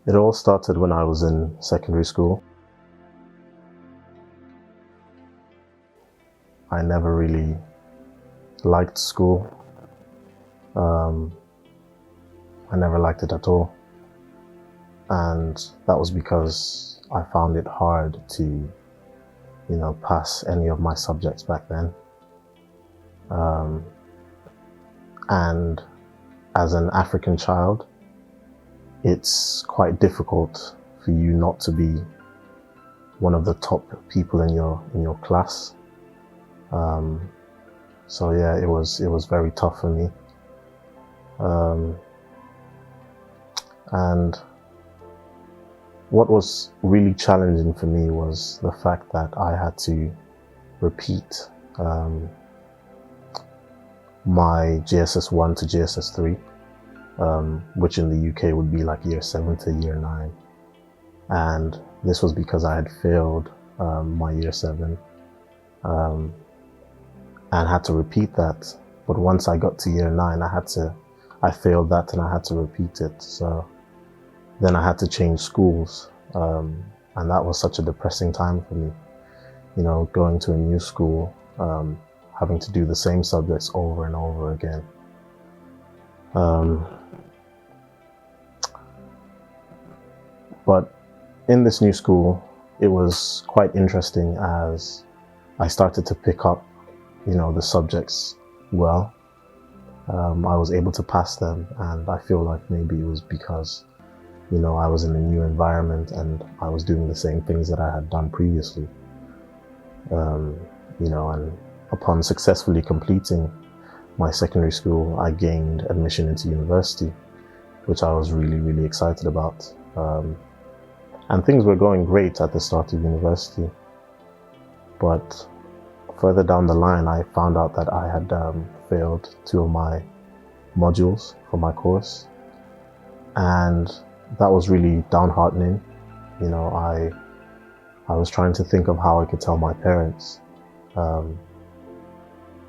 It all started when I was in secondary school. I never really liked school. I never liked it at all. And that was because I found it hard to, pass any of my subjects back then. And as an African child, it's quite difficult for you not to be one of the top people in your class. So yeah, it was very tough for me. And what was really challenging for me was the fact that I had to repeat my GSS 1 to GSS 3, which in the UK would be like year 7 to year 9. And this was because I had failed my year 7 and had to repeat that. But once I got to year 9, I failed that and I had to repeat it. So then I had to change schools. And that was such a depressing time for me, going to a new school, having to do the same subjects over and over again. But in this new school, it was quite interesting as I started to pick up, the subjects well. I was able to pass them, and I feel like maybe it was because, I was in a new environment and I was doing the same things that I had done previously. And upon successfully completing my secondary school, I gained admission into university, which I was really, really excited about. And things were going great at the start of university. But further down the line, I found out that I had failed 2 of my modules for my course. And that was really downheartening. I was trying to think of how I could tell my parents.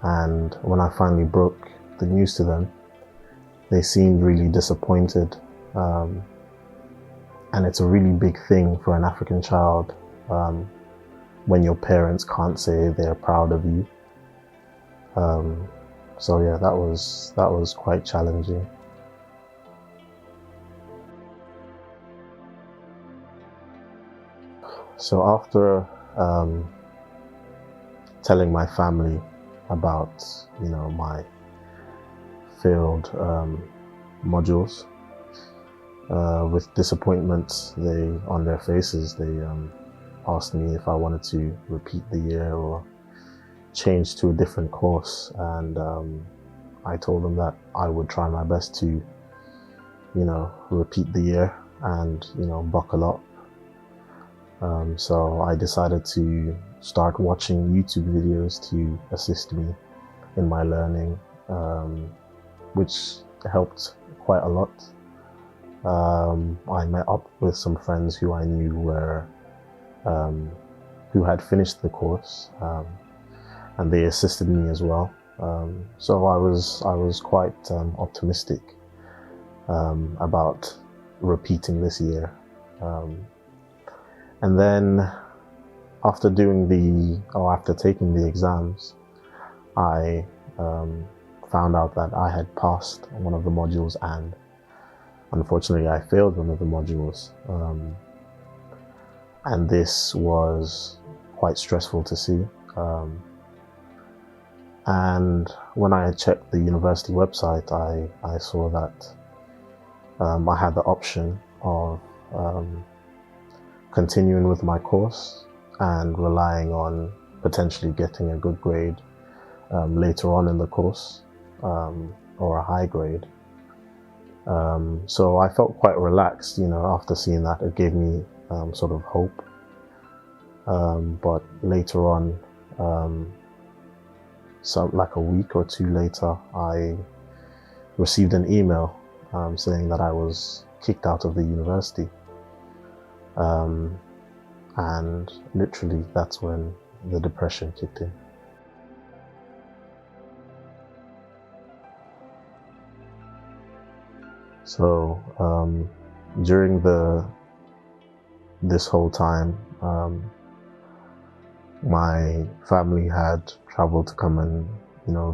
And when I finally broke the news to them, they seemed really disappointed. And it's a really big thing for an African child when your parents can't say they're proud of you. So yeah, that was quite challenging. So after telling my family about, my failed modules, with disappointment on their faces, they asked me if I wanted to repeat the year or change to a different course. And I told them that I would try my best to, repeat the year and, buckle up. So I decided to start watching YouTube videos to assist me in my learning, which helped quite a lot. I met up with some friends who I knew who had finished the course, and they assisted me as well. So I was quite optimistic about repeating this year. And then after taking the exams, I found out that I had passed one of the modules, and unfortunately I failed one of the modules. And this was quite stressful to see. And when I checked the university website, I saw that I had the option of continuing with my course and relying on potentially getting a good grade later on in the course, or a high grade. So I felt quite relaxed, after seeing that. It gave me sort of hope. But later on, so like a week or 2 later, I received an email saying that I was kicked out of the university. And literally that's when the depression kicked in. So during this whole time, my family had traveled to come and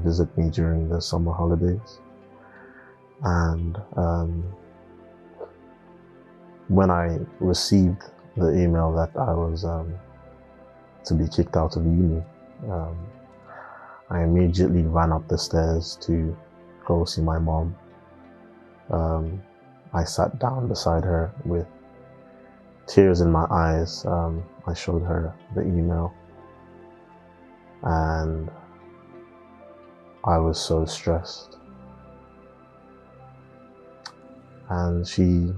visit me during the summer holidays, and when I received the email that I was to be kicked out of uni, I immediately ran up the stairs to go see my mom. I sat down beside her with tears in my eyes. I showed her the email, and I was so stressed. And she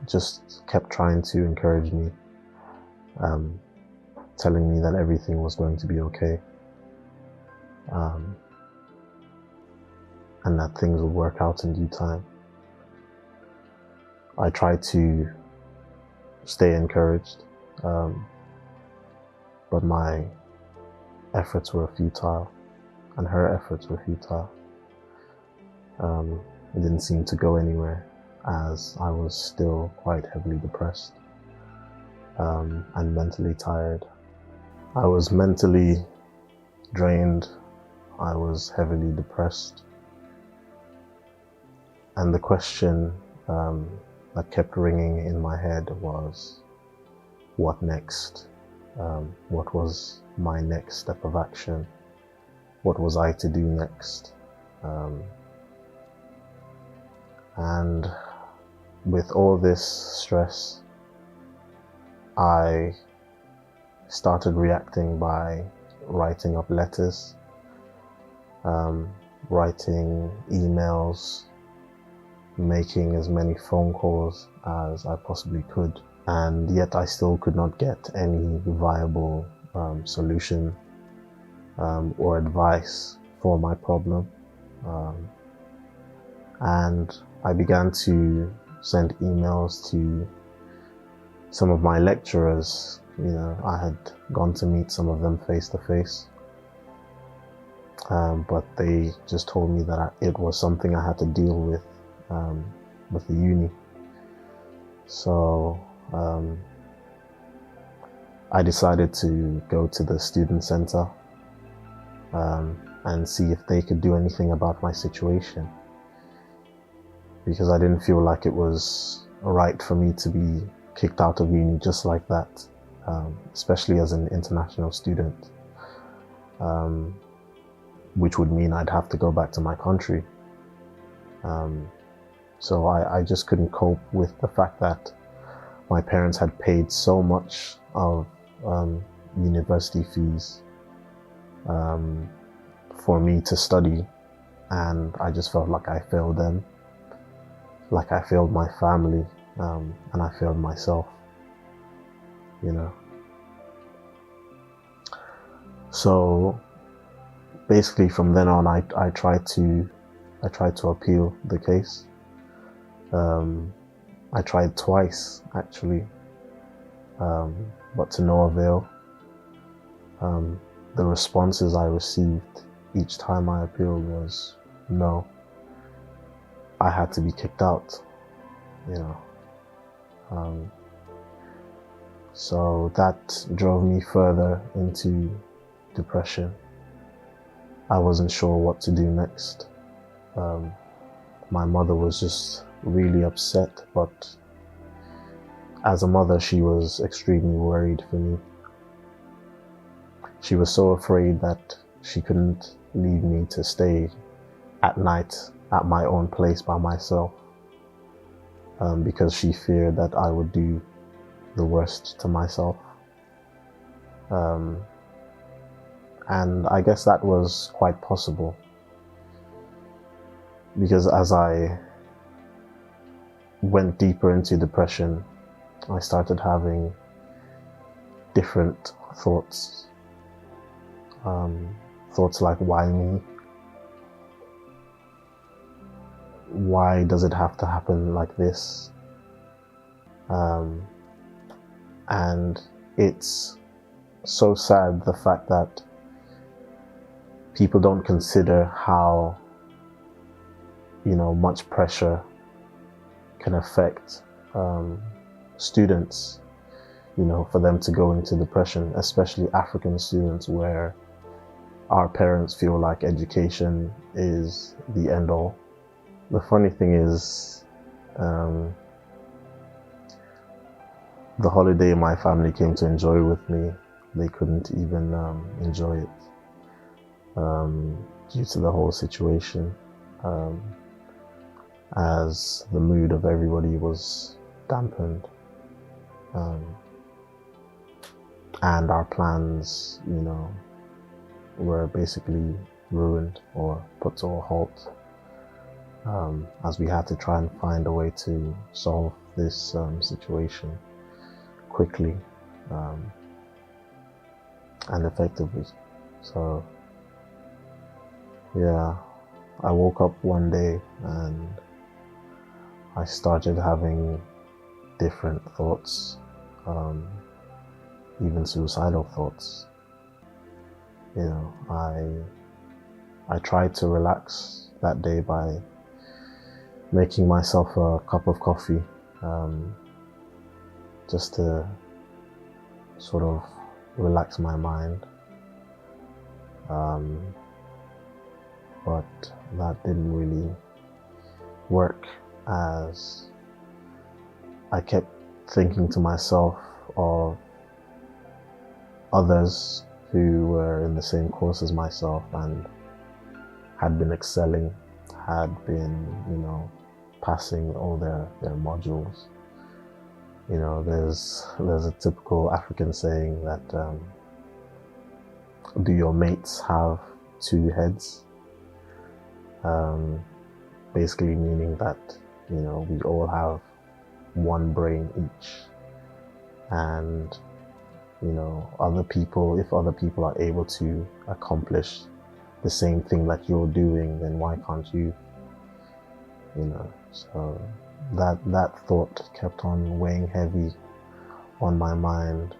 just kept trying to encourage me, telling me that everything was going to be okay, and that things would work out in due time. I tried to stay encouraged, but my efforts were futile, and her efforts were futile. It didn't seem to go anywhere, as I was still quite heavily depressed and mentally tired. I was mentally drained. I was heavily depressed. And the question that kept ringing in my head was, what next? What was my next step of action? What was I to do next? And with all this stress, I started reacting by writing up letters, writing emails, making as many phone calls as I possibly could, and yet I still could not get any viable solution or advice for my problem. And I began to send emails to some of my lecturers. I had gone to meet some of them face to face, but they just told me that it was something I had to deal with the uni. So I decided to go to the student center and see if they could do anything about my situation, because I didn't feel like it was right for me to be kicked out of uni just like that, especially as an international student, which would mean I'd have to go back to my country. So I just couldn't cope with the fact that my parents had paid so much of university fees for me to study, and I just felt like I failed them, like I failed my family, and I failed myself, So basically from then on, I tried to appeal the case. I tried twice, actually, but to no avail. The responses I received each time I appealed was no. I had to be kicked out, So that drove me further into depression. I wasn't sure what to do next. My mother was just really upset, but as a mother, she was extremely worried for me. She was so afraid that she couldn't leave me to stay at night at my own place by myself, because she feared that I would do the worst to myself. And I guess that was quite possible, because as I went deeper into depression, I started having different thoughts. Thoughts like, why me? Why does it have to happen like this? And it's so sad, the fact that people don't consider how much pressure can affect students, for them to go into depression, especially African students, where our parents feel like education is the end all. The funny thing is, the holiday my family came to enjoy with me, they couldn't even enjoy it due to the whole situation, as the mood of everybody was dampened, and our plans, were basically ruined or put to a halt, as we had to try and find a way to solve this situation quickly and effectively. So yeah, I woke up one day and I started having different thoughts, even suicidal thoughts. I tried to relax that day by making myself a cup of coffee, just to sort of relax my mind. But that didn't really work, as I kept thinking to myself of others who were in the same course as myself and had been excelling, had been, passing all their modules. There's a typical African saying that, do your mates have two heads? Basically meaning that, we all have one brain each, and if other people are able to accomplish the same thing that you're doing, then why can't you? So that thought kept on weighing heavy on my mind,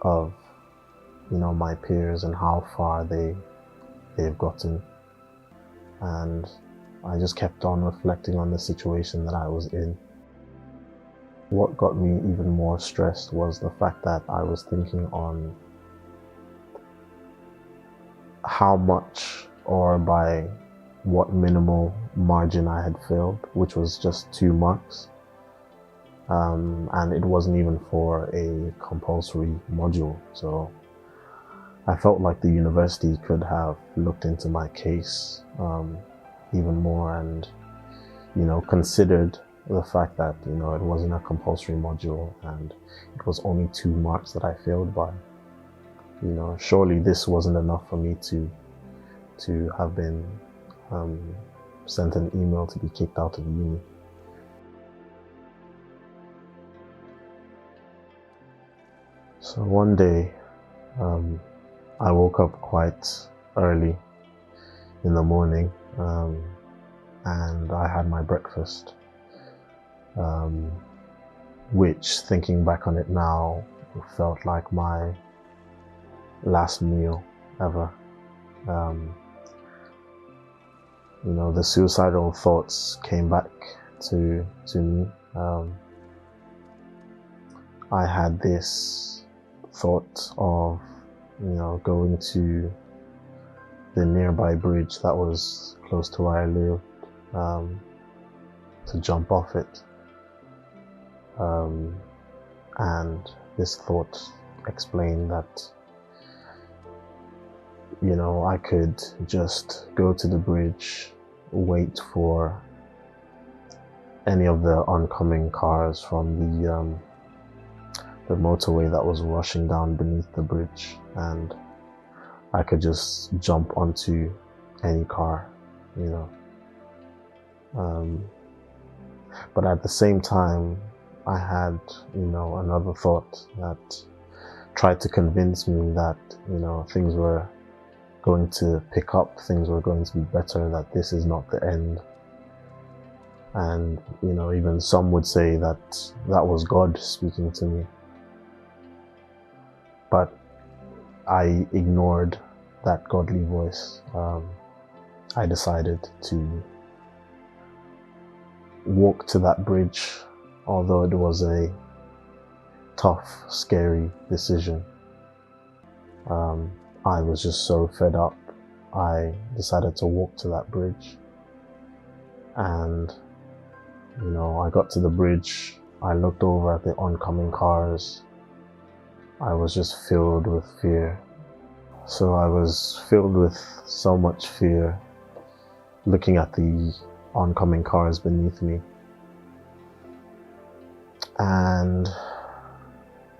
of my peers and how far they've gotten, and I just kept on reflecting on the situation that I was in. What got me even more stressed was the fact that I was thinking on how much, or by what minimal margin I had failed, which was just 2 marks. And it wasn't even for a compulsory module. So I felt like the university could have looked into my case even more, and considered the fact that it wasn't a compulsory module and it was only 2 marks that I failed by. Surely this wasn't enough for me to have been sent an email to be kicked out of uni. So one day, I woke up quite early in the morning, and I had my breakfast, which, thinking back on it now, felt like my last meal ever. The suicidal thoughts came back to me. I had this thought of, going to the nearby bridge that was close to where I lived, to jump off it. And this thought explained that, I could just go to the bridge, wait for any of the oncoming cars from the motorway that was rushing down beneath the bridge, and I could just jump onto any car, But at the same time, I had, another thought that tried to convince me that, things were going to pick up, things were going to be better, that this is not the end. And, even some would say that that was God speaking to me. But I ignored that godly voice. I decided to walk to that bridge, although it was a tough, scary decision. I was just so fed up. I decided to walk to that bridge, and I got to the bridge. I looked over at the oncoming cars. I was just filled with fear. So I was filled with so much fear, looking at the oncoming cars beneath me. And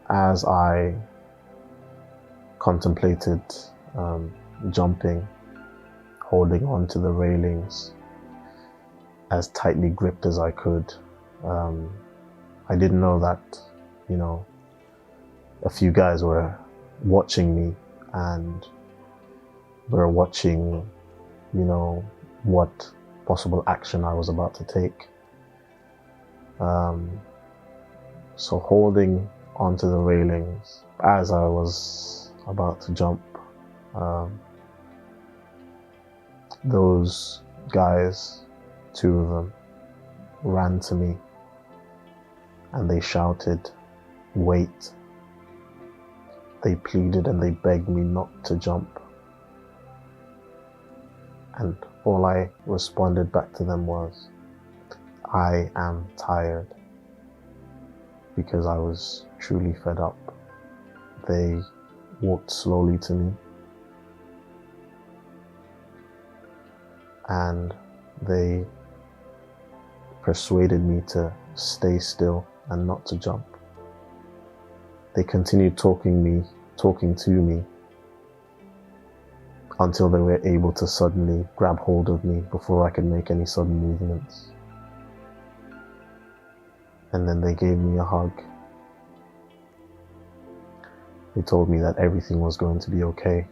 as I contemplated jumping, holding on to the railings as tightly gripped as I could, I didn't know that, a few guys were watching me and were watching, what possible action I was about to take. So holding onto the railings as I was about to jump, those guys, 2 of them, ran to me and they shouted, "Wait." They pleaded and they begged me not to jump. And all I responded back to them was, "I am tired," because I was truly fed up. They walked slowly to me and they persuaded me to stay still and not to jump. They continued talking to me until they were able to suddenly grab hold of me before I could make any sudden movements. And then they gave me a hug. They told me that everything was going to be okay,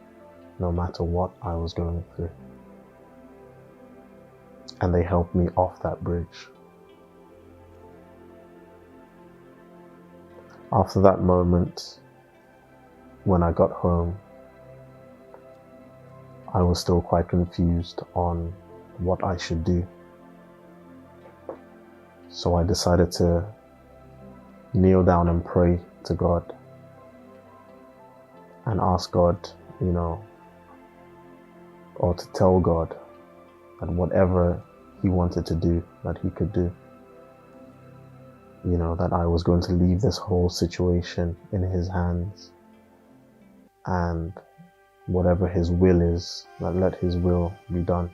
no matter what I was going through. And they helped me off that bridge. After that moment, when I got home, I was still quite confused on what I should do. So I decided to kneel down and pray to God and ask God, or to tell God that whatever He wanted to do, that He could do. That I was going to leave this whole situation in His hands, and whatever His will is, that let His will be done.